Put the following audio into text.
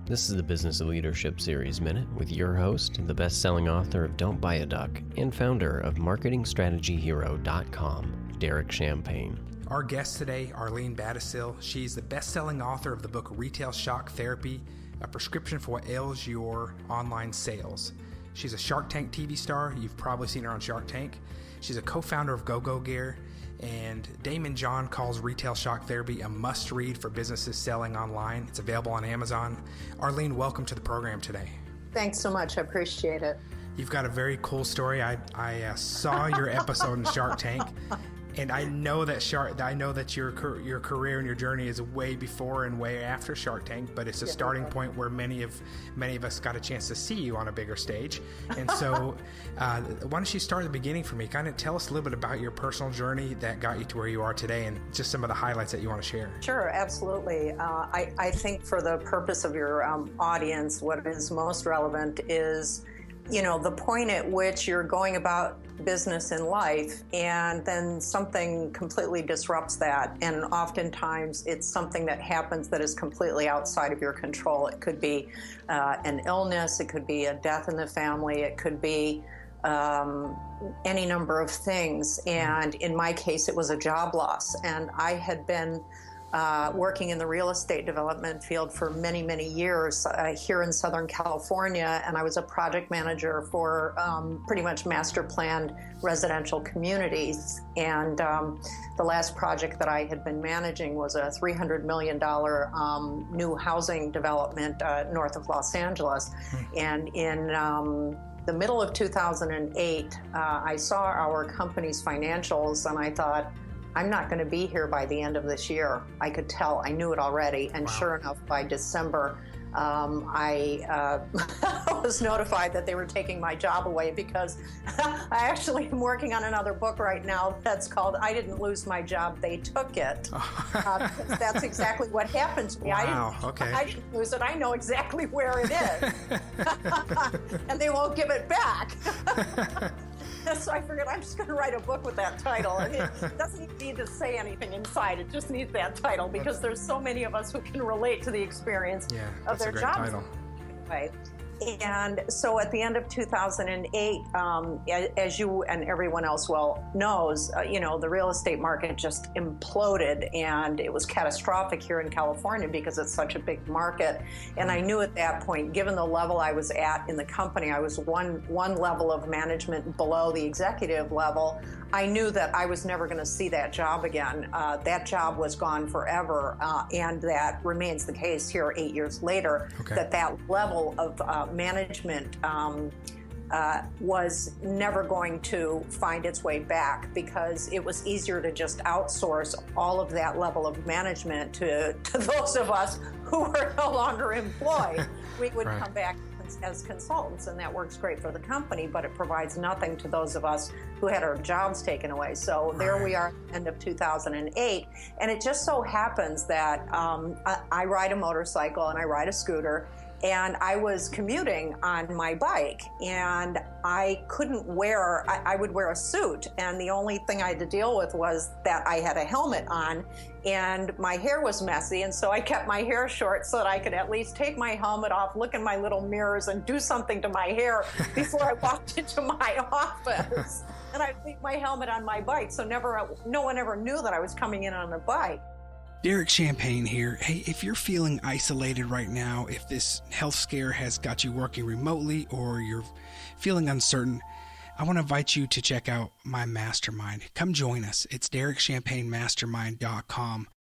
This is the Business of Leadership Series Minute with your host, the best-selling author of Don't Buy a Duck and founder of MarketingStrategyHero.com, Derek Champagne. Our guest today, Arlene Battishill. She's the best-selling author of the book Retail Shock Therapy, a prescription for what ails your online sales. She's a Shark Tank TV star. You've probably seen her on Shark Tank. She's a co-founder of GoGo Gear. And Damon John calls Retail Shock Therapy a must-read for businesses selling online. It's available on Amazon. Arlene, welcome to the program today. Thanks so much. I appreciate it. You've got a very cool story. I saw your episode in Shark Tank, and I know that your career and your journey is way before and way after Shark Tank, but it's a starting point where many of us got a chance to see you on a bigger stage. And so why don't you start at the beginning for me? Kind of tell us a little bit about your personal journey that got you to where you are today and just some of the highlights that you want to share. Sure, absolutely. I think for the purpose of your audience, what is most relevant is the point at which you're going about business in life and then something completely disrupts that. And oftentimes it's something that happens that is completely outside of your control. It could be an illness, it could be a death in the family, it could be any number of things. And in my case, it was a job loss. And I had been working in the real estate development field for many, many years here in Southern California, and I was a project manager for pretty much master planned residential communities. And the last project that I had been managing was a $300 million new housing development north of Los Angeles. And in the middle of 2008, I saw our company's financials, and I thought, I'm not going to be here by the end of this year. I could tell. I knew it already. And Sure enough, by December, I was notified that they were taking my job away because I actually am working on another book right now that's called I Didn't Lose My Job, They Took It. That's exactly what happened to me. Wow. I didn't lose it. I know exactly where it is. And they won't give it back. So I figured I'm just going to write a book with that title. And it doesn't need to say anything inside. It just needs that title because there's so many of us who can relate to the experience of their jobs. Right. And so at the end of 2008, as you and everyone else well knows, the real estate market just imploded, and it was catastrophic here in California because it's such a big market. And I knew at that point, given the level I was at in the company, I was one level of management below the executive level. I knew that I was never going to see that job again. That job was gone forever, and that remains the case here 8 years later, that level of management was never going to find its way back because it was easier to just outsource all of that level of management to those of us who were no longer employed. We would come back as consultants, and that works great for the company, but it provides nothing to those of us who had our jobs taken away. So there we are at the end of 2008, and it just so happens that I ride a motorcycle and I ride a scooter, and I was commuting on my bike, and I couldn't wear, I would wear a suit, and the only thing I had to deal with was that I had a helmet on, and my hair was messy, and so I kept my hair short so that I could at least take my helmet off, look in my little mirrors, and do something to my hair before I walked into my office. And I'd leave my helmet on my bike, so no one ever knew that I was coming in on a bike. Derek Champagne here. Hey, if you're feeling isolated right now, if this health scare has got you working remotely or you're feeling uncertain, I want to invite you to check out my mastermind. Come join us. It's DerekChampagneMastermind.com.